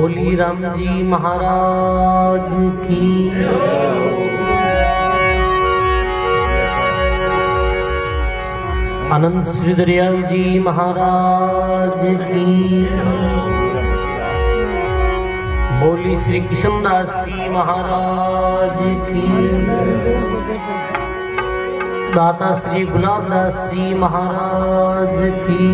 बोली राम जी महाराज की। आनंद श्री दरियाल जी महाराज की। बोली श्री किशनदास जी महाराज की। दाता श्री गुलाबदास जी महाराज की।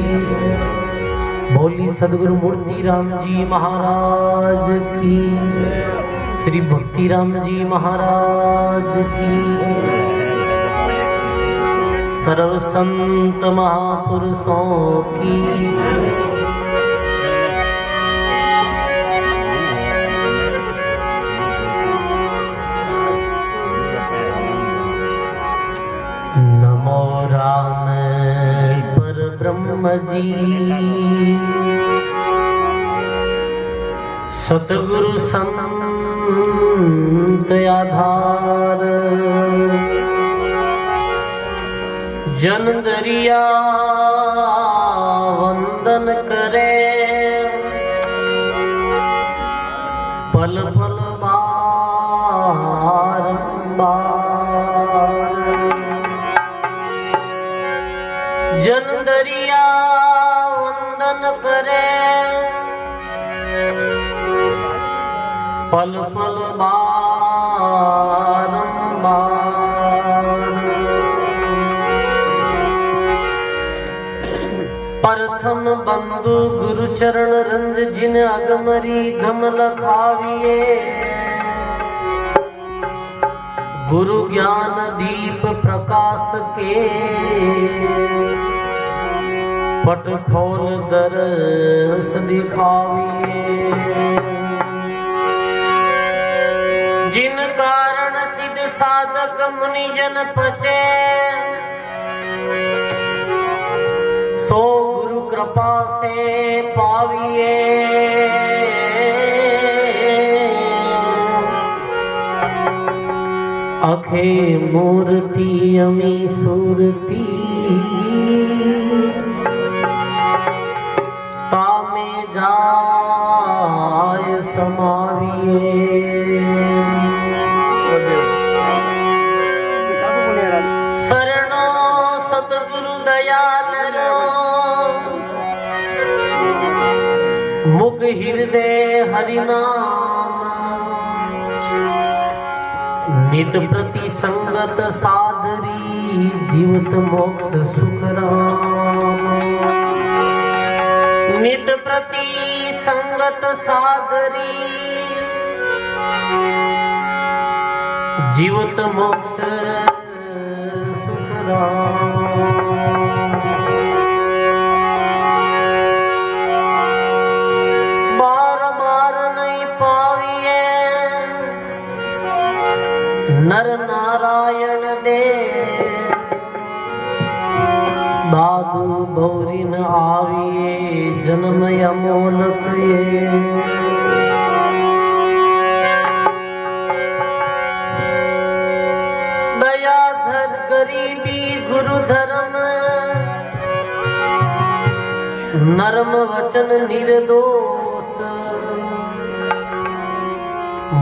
बोली सदगुरु मूर्ति राम जी महाराज की। श्री भक्ति राम जी महाराज की। सर्व संत महापुरुषों की। नमो राम पर ब्रह्म जी। सतगुरु संत आधार। जन दरिया वंदन करे। पल पल बारंबार। जन दरिया वंदन करे। पल पल बारंबार। प्रथम बंधु गुरु चरण रंज जिन अगमरी घम लखाविए। गुरु ज्ञान दीप प्रकाश के। पट खोल दरस दिखाविए। जिन कारण सिद्ध साधक मुनि जन पचे। सो गुरु कृपा से पाविए। अखे मूर्ति अमी सूरती। तामे जाय समाविए। शरणो सतगुरु दयाल रो। मुख हृदय हरिनाम। नित प्रति संगत सादरी। जीवत मोक्ष सुख राम। नित प्रति संगत सादरी। जीवत मोक्ष सुख राम। बार बार नहीं पाविए। नर नारायण दे। दादू भौरिन आविए। जन्म अमोलक ये। दयाधर गरीबी गुरु धर्म। नरम वचन निर्दोष।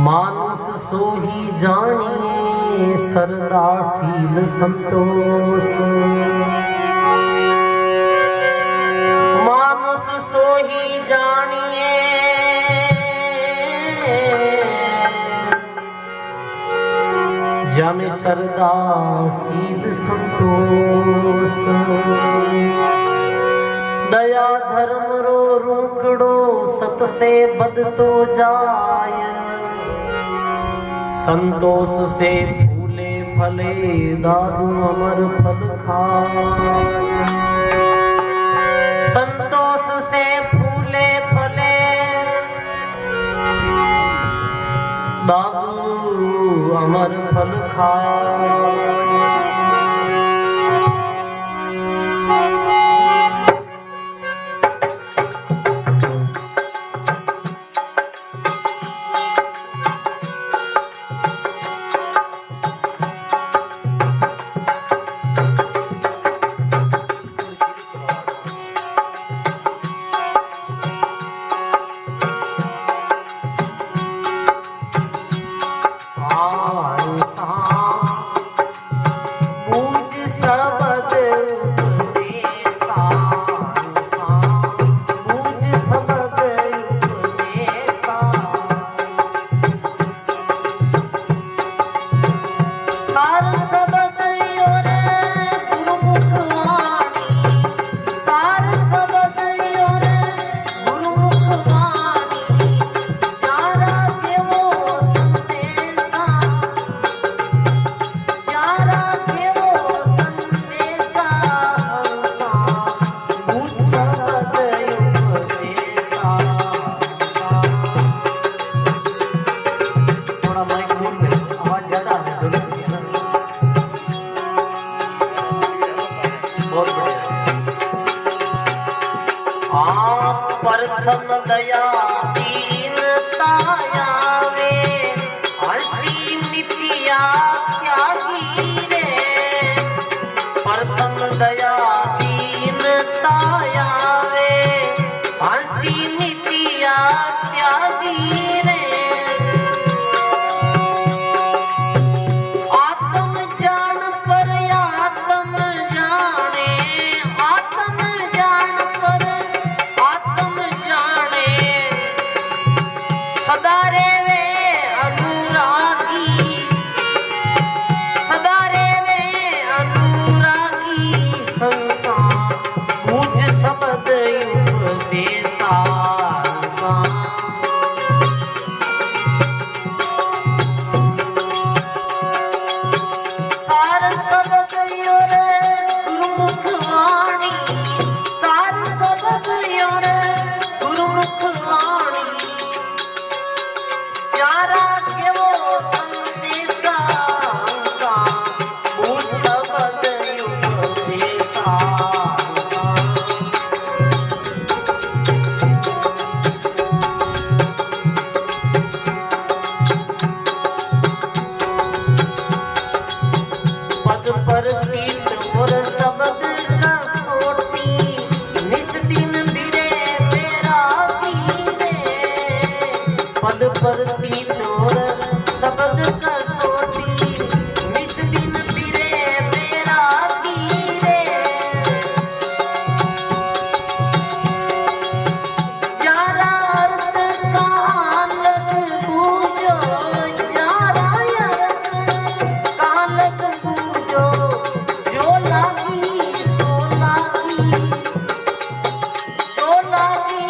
मानुष सोही जानिए। सरदाशील संतोष। मानुष सोही जानिए। जन सरदाशील संतोष। दया धर्म रो रूखड़ो। सत से बद तो जाय। संतोष से फूले फले। दादू अमर फल खाय। संतोष से फूले फले। दादू अमर फल खाय। आप प्रथम दया दीनता आवे, हंसी मितिया त्यागी रे। प्रथम दया दीनता आवे, हंसी मितिया त्यागी रे। आत्म जान पर आत्म जाने, आत्म जान पर आत्म जाने, सदा रे वे अनुरागी, सदा रे वे अनुरागी हंसा, मुझ शब्द उपदेशा हंसा। सार शब्द योर गुरुमुख वाणी, सार शब्द योर गुरुमुख वाणी, प्यारा के वो संदेशा हंसा, मुझ शब्द उपदेशा हंसा। पद पर पीत और शब्द कसोटी, निस दिन बिरे बैरागी रे। पद पर पीत और शब्द कसोटी, निस दिन बिरे बैरागी रे। यारा अर्थ कहाँ लग बूझो, यारा अर्थ कहाँ लग बूझो, जो लागी सो लागी, जो लागी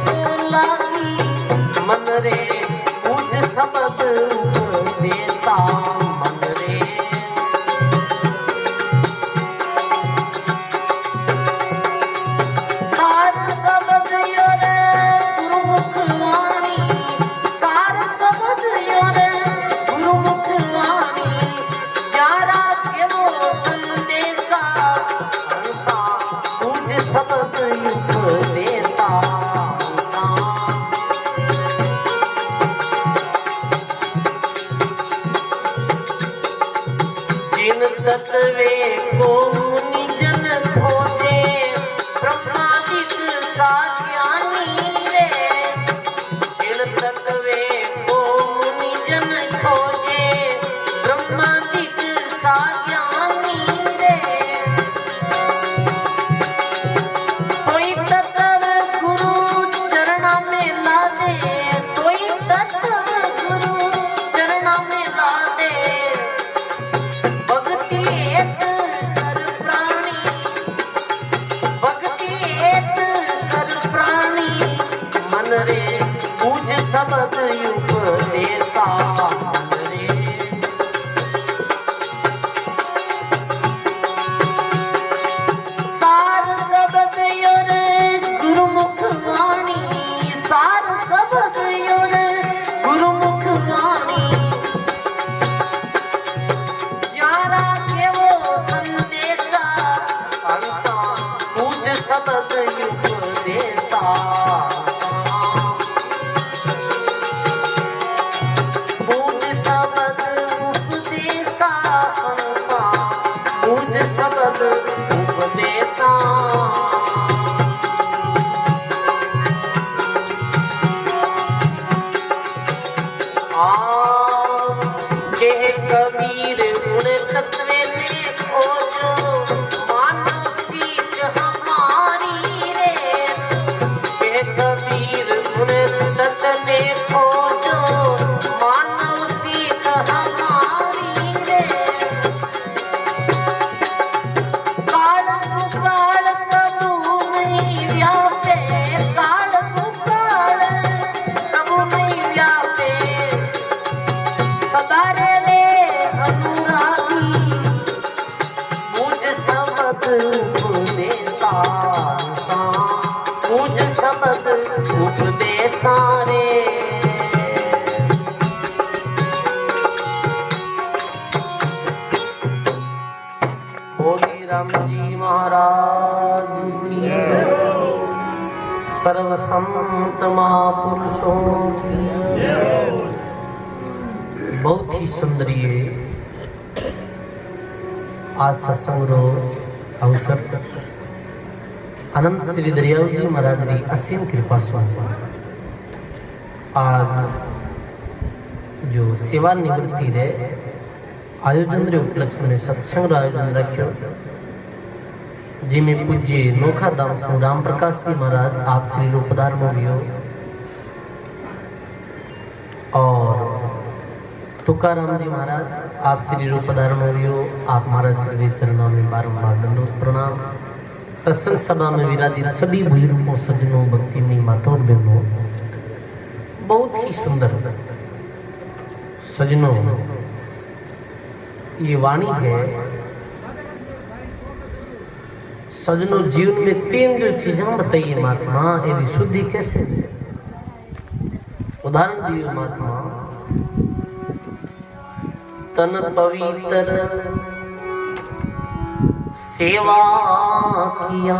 सो लागी, मन रे पूज शब्द उपदेशा मन रे। सार शब्द योर गुरुमुख वाणी, सार शब्द योर गुरुमुख वाणी, यारा के वो संदेशा हंसा, मुझ शब्द उपदेशा हंसा। जिन तत्वे को मुनि जन खोजे, ब्रह्मादिक साज्ञानी रे। जिन तत्वे को मुनि जन खोजे, ब्रह्मादिक साज्ञानी रे। सोई तत्व गुरु चरणा में ला दे, सोई तत्व गुरु चरणा में ला दे। भक्ति एक कर प्राणी, भक्ति एक कर प्राणी, मन रे पूज शब्द उपदेशा मन रे। सार शब्द योर गुरुमुख वाणी, सार शब्द योर गुरुमुख वाणी, यारा के वो संदेशा हंसा, मुझ शब्द उपदेशा हंसा। मुझ शब्द उपदेशा हंसा, मुझ शब्द उपदेशा। कहे कबीर उन तत्वे में खोजो, मानो सीख हमारी रे। कहे कबीर उन तत्व में खोजो, मानो सीख हमारी रे। काल तू काल कबू नहीं व्यापे, काल तू काल कबू नहीं व्यापे, सदा रे वे अनुरागी, मुझ शब्द उपदेशा हंसा, मुझ शब्द उपदेशा रे। बोली राम जी महाराज की। सर्व संत महापुरुषों की बहुत ही सुंदर ये आज सत्संग रो अवसर अनंत श्री दरियाव जी महाराज री असीम कृपा स्वामी आज जो सेवा निवृत्ति रे आयोजन रे उपलक्ष्य में सत्संग रो आयोजन रखियो जिमें पूज्य नोखा धाम सु राम प्रकाश जी महाराज आप श्री लो पधारमो वियो और तुकाराम जी महाराज आप श्री लो पधारमो वियो आप महाराज श्री चरणों में बारंबार दंडवत प्रणाम। सत्संग सभा में विराजित सभी भूरूपों सज्जनों भक्ति में मातों बहनों बहुत ही सुंदर सज्जनों ये वाणी है। सज्जनों जीवन में तीन जो चीजें बताइए महात्मा यदि शुद्धि कैसे उदाहरण दिए महात्मा तन पवित्र सेवा किया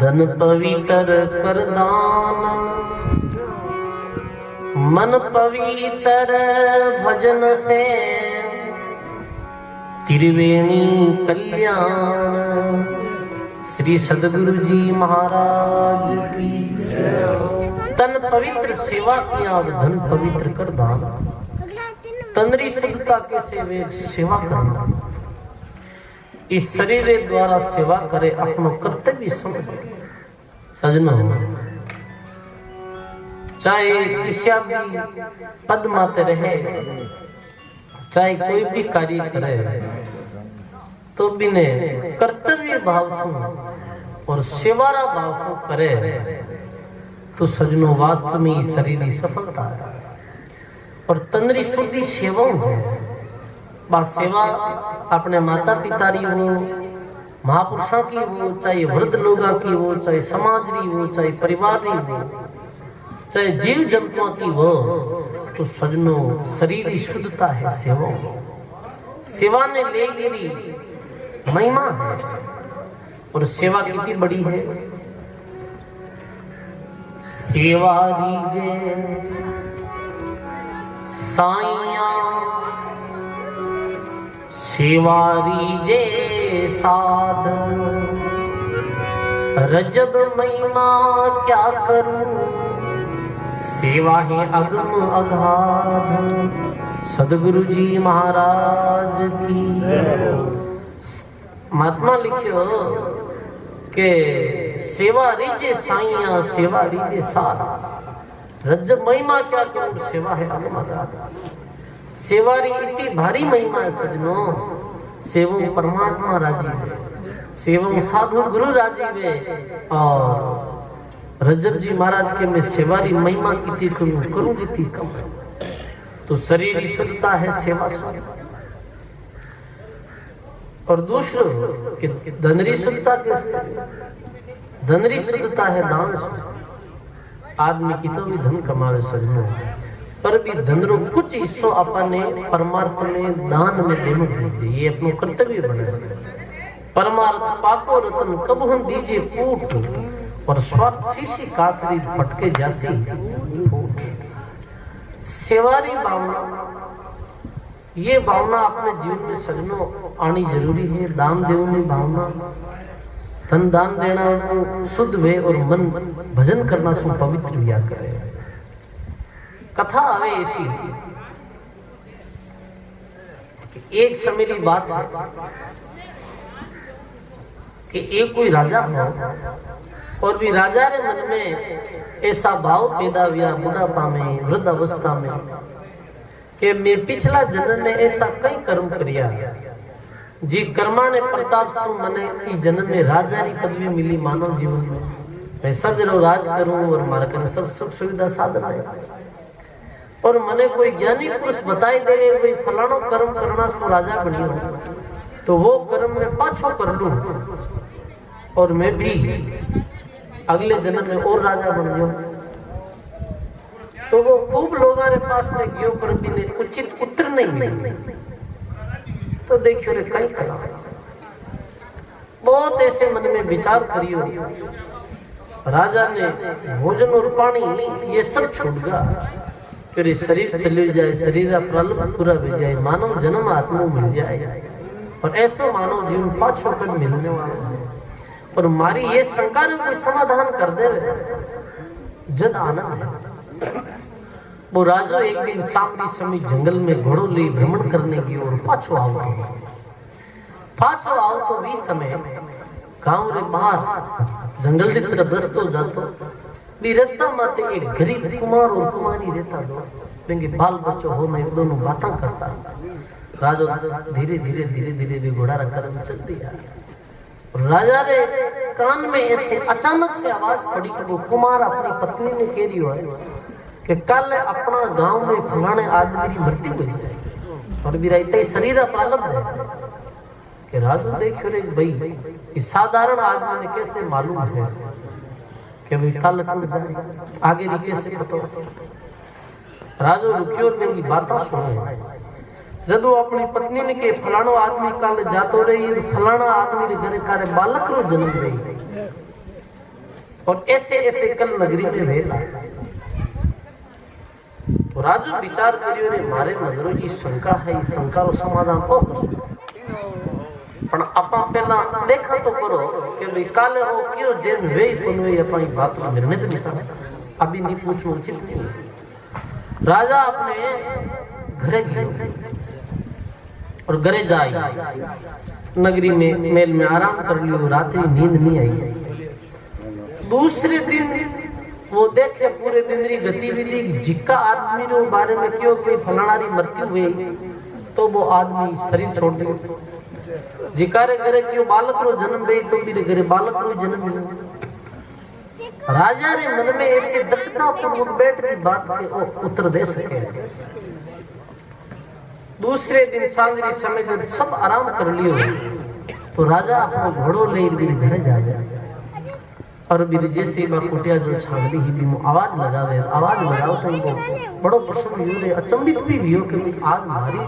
धन पवित्र कर दान मन पवित्र भजन से त्रिवेणी कल्याण। श्री सद्गुरु जी महाराज की तन पवित्र सेवा किया और धन पवित्र कर दान। तंद्री शुद्धता के सेवे सेवा करना इस शरीर द्वारा सेवा करे अपनो कर्तव्य समझ। सजनों चाहे किसी भी पद माते रहे चाहे कोई भी कार्य करे तो बिने कर्तव्य भाव से और सेवारा भाव से करे तो सजनों वास्तव में शरीर की सफलता है और तंद्री शुद्धि सेवा है। बात सेवा अपने माता पिता री हो महापुरुषों की हो चाहे वृद्ध लोगों की हो चाहे समाज री हो चाहे परिवार री हो चाहे जीव जंतुओं की हो तो सजनों शरीर की शुद्धता है सेवा। सेवा ने ले ली महिमा है और सेवा कितनी बड़ी है। सेवा दीजे साइया सेवा दीजे साध रजब महिमा क्या करूं सेवा है अगम अगाध। सदगुरु जी महाराज की महात्मा लिखियो के सेवा रीजे साइया सेवा रीजे साध रजब महिमा क्या करूं सेवा है अगम अगाध। सेवा री इतनी भारी महिमा है सजनों। सेवों परमात्मा राजी है सेवों साधु गुरु राजी है और रजब जी महाराज के मैं सेवारी महिमा कितनी करूं जितनी कम तो शरीर की शुद्धता है सेवा और दूसरों कि धनरी शुद्धता कैसे धनरी शुद्धता है दान। आदमी की तो भी धन कमावे सजनों पर भी धन रो कुछ हिस्सों अपने परमार्थ में दान में देना चाहिए ये अपनो कर्तव्य बने। परमार्थ पाको रतन कब हम दीजिए पूट और स्वार्थ शीशी कासरी फटके जैसी फूट। सेवारी भावना ये भावना अपने जीवन में सजनों आनी जरूरी है। दान देने भावना धन दान देना शुद्ध वे और मन भजन करना सु पवित्र हुआ करे। कथा आवे ऐसी कि एक समय की बात है कि एक कोई राजा हो और भी राजा रे मन में ऐसा भाव पैदा हुआ बुढ़ापा में वृद्ध अवस्था में कि मैं पिछला जन्म में ऐसा कई कर्म किया जी कर्मा ने प्रताप से मने ई जन्म में राजा री पदवी मिली मानव जीवन में मैं सब जनो राज करूं और मारा कने सब सुख सुविधा साधन है और मने कोई ज्ञानी पुरुष बताई देवे भाई फलानो कर्म करना सो राजा बनियो तो वो कर्म में पाछो कर लूं और मैं भी अगले जन्म में और राजा बन जाऊं। तो वो खूब लोगों के पास में गयो पर भी ने उचित उत्तर नहीं मिले तो देखियो रे कई कला बहुत ऐसे मन में विचार करियो राजा ने भोजन और पानी ये सब छूट गया, फिर शरीर चले जाए, शरीर का प्रलंब पूरा हो जाए, मानव जन्म आत्मा मिल जाए और ऐसा मानव जीवन पाछो कद मिलने वाला है। और मारी ये शंका ने कोई समाधान कर दे जद आनंद है। वो राजा एक दिन सांवरी समय जंगल में घोड़ों ले भ्रमण करने की और पाछो आओ तो भी समय गांव रे बाहर जंगल की तरफ रस्तो जातो भी रास्ता माते एक गरीब कुमार और कुमारी रहता दो क्योंकि बाल बच्चों हो में दोनों बातें करता। राजा धीरे धीरे भी घोड़ा रखकर चल दिया। राजा रे कान में ऐसे अचानक से आवाज पड़ी कि वो कुमार अपनी पत्नी ने कह रही है कि कल अपना गांव में फलाने आदमी की मृत्यु हो जाएगी और भी रहते ही शरीर प्रारब्ध है कि राजू देखो रे भाई इस साधारण आदमी ने कैसे मालूम है कि भाई कल जाए आगे री कैसे पता। राजू रुकियो और मेरी बातें सुनो। जदू अपनी पत्नी ने के फलानो आदमी कल जातो रही, फलाना आदमी रे घरे कारे बालक रो जन्म रही और ऐसे ऐसे कल नगरी में वेला। तो राजू विचार करियो रे मारे मंदरो की शंका है, इस शंका रो समाधान को कर पण आपा पहला देखा तो करो कि भाई काले हो क्यों जेन वे कोन वे अपनी बात में निर्णय तो निकाले, अभी नहीं पूछना उचित नहीं है। राजा अपने घरे गयो और घरे जाई, नगरी में मेल में आराम कर लियो, रात ही नींद नहीं आई। दूसरे दिन वो देखे पूरे दिन री गतिविधि जिक्का आदमी रो बारे में क्यों कोई फलाना री मृत्यु हुई तो वो आदमी शरीर छोड़ दियो। जिकारे घरे क्यों बालक रो जन्म गई तो मेरे घरे बालक रो जन्म मिला। राजा रे मन में ऐसी दृढ़ता पूर्वक बैठ की बात के उत्तर दे सके। दूसरे दिन सांझरी समय जब सब आराम कर लियो तो राजा अपना घोड़ो ले मेरे घरे जा गया और मेरे जैसे कुटिया जो छागली ही भी आवाज लगाओ तो इनको बड़ो प्रसन्न हुए, अचंभित भी हुई कि आज हमारी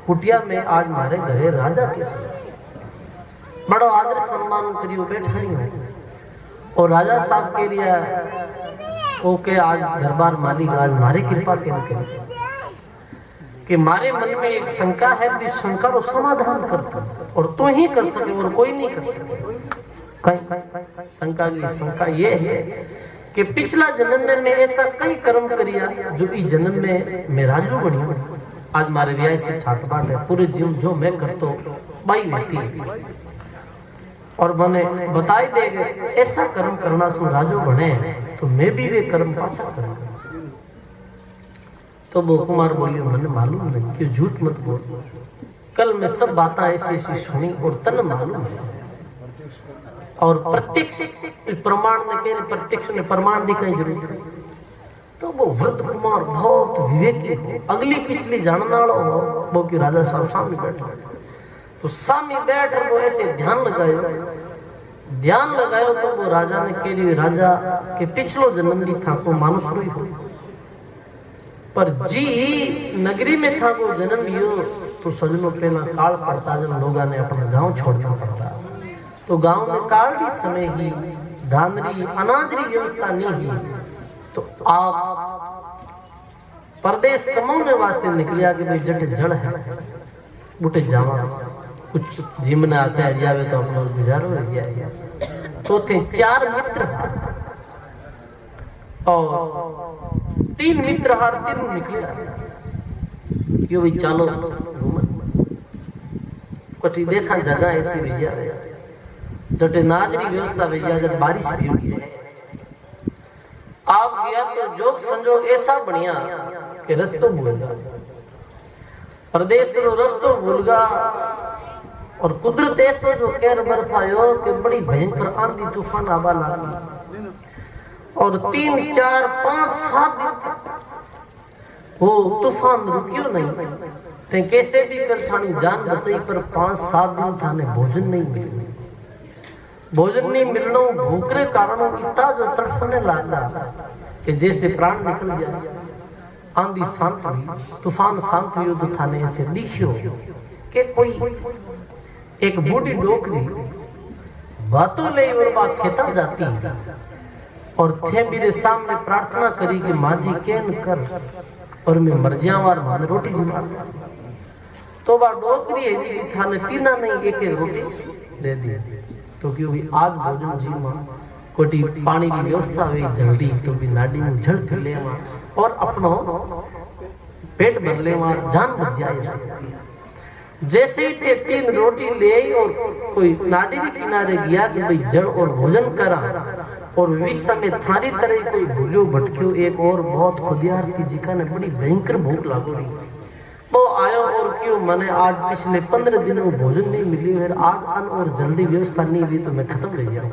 कुटिया में आज हमारे घरे राजा किस बड़ो आदर सम्मान करियो बैठनी हो। और राजा साहब के लिए ओके आज दरबार मालिक आज हमारे कृपा के कि मारे मन में एक शंका है, भी शंका रो समाधान कर तू और तू ही कर सके और कोई नहीं कर सके। कहीं शंका की शंका ये है कि पिछला जन्म में मैं ऐसा कई कर्म करिया जो इस जन्म में मैं राजू बनी, आज मारे रियाई से ठाटबाट है, पूरे जीवन जो मैं करता हूँ बाई व्यक्ति और मैंने बताई देगा ऐसा कर्म करना सु राजू बने तो मैं भी वे कर्म पाछा करूंगा। तो वो कुमार बोलियो मैंने मालूम नहीं, क्यों झूठ मत बोल, कल मैं सब बातें ऐसी ऐसी सुनी और तन मालूम है और प्रत्यक्ष प्रमाण ने कह प्रत्यक्ष ने प्रमाण दिखाई जरूरत है। तो वो वृद्ध कुमार बहुत विवेकी हो, अगली पिछली जानने वाला हो, वो क्यों राजा साहब सामने बैठा तो सामने बैठ वो ऐसे ध्यान लगायो तो वो राजा ने कह रही राजा के पिछलो जन्म भी था को मानुष रोई हो पर जी नगरी में था वो जन्म लियो तो सजनो पहला काल पड़ता जब लोगों ने अपना गांव छोड़ना पड़ता तो गांव में काल समय ही धानरी अनाजरी व्यवस्था नहीं ही तो आप परदेश कमाने वास्ते निकलिया कि भाई जट जड़ है बूटे जावा कुछ जिमने आते हैं जावे तो अपना गुजारो रह गया। तो थे 4 मित्र और 3 मित्र हार तीनों निकलिया क्यों भी चलो कुछ देखा जगह ऐसी भैया जटे नाजरी व्यवस्था भैया जब बारिश भी हुई है आप गया तो जोग संजोग ऐसा बढ़िया कि रस्तो भूल गया प्रदेश रो रस्तो भूल गया और कुदरत ऐसे जो कहर बर्फ आयो कि बड़ी भयंकर आंधी तूफान आवा लगी और 3, 4, 5, 7 दिन वो तूफान रुकियो नहीं ते कैसे भी कर थानी जान बचाई पर 5, 7 दिन थाने भोजन नहीं मिलना भूख रे कारणों इतना जो तड़फने लगा कि जैसे प्राण निकल जाए। आंधी शांत हुई, तूफान शांत हुई तो थाने ऐसे दिखियो कि कोई एक बूढ़ी डोकरी बातों ले और बा खेता जाती और थे मेरे सामने प्रार्थना करी कि माँ जी कैन कर और मैं मर जावार माने रोटी जुमा तो बा डोकरी है जी थाने तीना नहीं एक एक रोटी दे दी तो क्योंकि आज भोजन जी मां कोटी पानी की व्यवस्था हुई जल्दी तो भी नाडी में झड़ फिर ले और अपनो पेट भर ले जान बच जाए। जैसे ही ते 3 रोटी ले आई और कोई नाडी के किनारे गया कि भाई जड़ और भोजन करा और विश्व में थारी तरह कोई भूलियो भटकियो एक और बहुत खुदियार थी जिका ने बड़ी भयंकर भूख लागो रही वो आयो और क्यों मैंने आज पिछले 15 दिनों में भोजन नहीं मिली है आज अन्न और जल्दी व्यवस्था नहीं हुई तो मैं खत्म ले जाऊं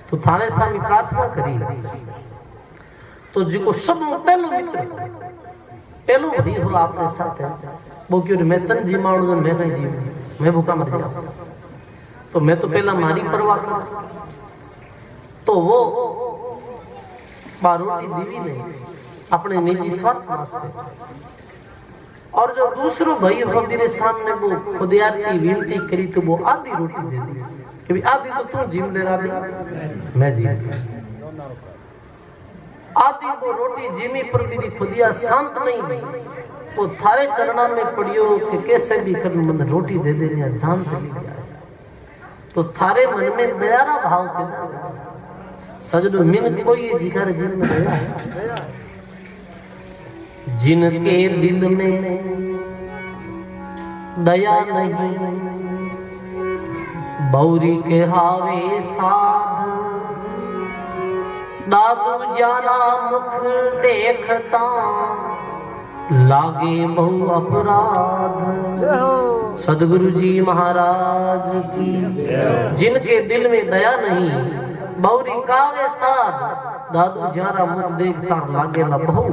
तो थाने सामी प्रार्थना करी तो जिको सब पहलो मित्र पहलो भाई हो आपने साथ है वो क्यों मैं तन जी मानू मैं नहीं जी मैं भूखा मर जाऊं तो मैं तो पहला मारी परवाह कर तो वो रोटी दीवी नहीं अपने निजी स्वार्थ वास्ते और जो दूसरो भाई हो मेरे सामने वो खुदियार की विनती करी तो वो आधी रोटी दे दी कि आधी तो तू जिम ले रहा दे मैं जी आधी वो रोटी जिमी पर मेरी खुदिया शांत नहीं हुई तो थारे चरणा में पड़ियो कि कैसे भी कर मन रोटी दे देने जान चली जाए तो थारे मन में दयारा भाव पैदा सजनो मिन कोई जिगर जीवन में दया जिनके दिल में दया नहीं बौरी के हावे साध दादू जारा मुख देखता लागे बहु अपराध। सदगुरु जी महाराज की जिनके दिल में दया नहीं बौरी कावे साध दादू जारा मुख देखता लागे ला बहु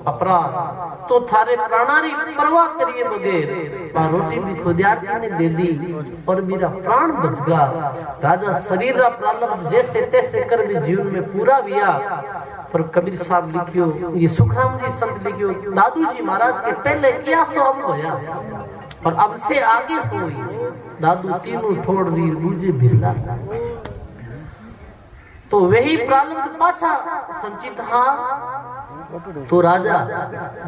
अपराध तो थारे प्राणारी परवाह करिए बगैर रोटी भी खुदियारती ने दे दी और मेरा प्राण बच गया। राजा शरीर का प्रारंभ जैसे तैसे कर भी जीवन में पूरा किया पर कबीर साहब लिखियो ये सुखराम जी संत लिखियो दादू जी महाराज के पहले क्या सब होया और अब से आगे हुई दादू तीनों छोड़ दी मुझे बिरला तो वही प्रारंभ पाछा संचित हा तो राजा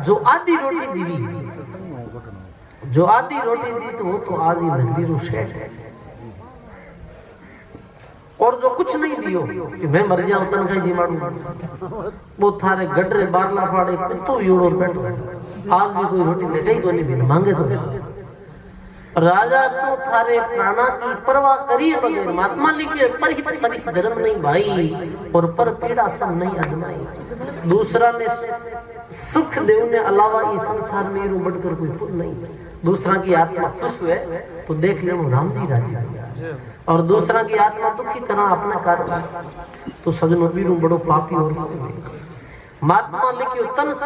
जो आधी रोटी दी जो आधी रोटी दी तो वो तो आज ही नगरी रो सेठ है और जो कुछ नहीं दियो कि मैं मर जाऊं तन कहीं जी मारू वो थारे गडरे बारला फाड़े कुत्तो यूड़ो बैठो आज भी कोई रोटी दे गई कोनी भी मांगे तो राजा तो थारे प्राणा की परवाह करिए बगैर महात्मा लिखे पर हित सरिस धर्म नहीं भाई और पर पीड़ा सब नहीं अजमाई। दूसरा ने सुख देने अलावा इस संसार में रू बढ़कर कोई पुण्य नहीं। दूसरा की आत्मा खुश हुए तो देख ले राम जी राजी और दूसरा की आत्मा दुखी करना अपना कार्य तो सजनों भी बड़ो पापी और महात्मा लिखियो तन से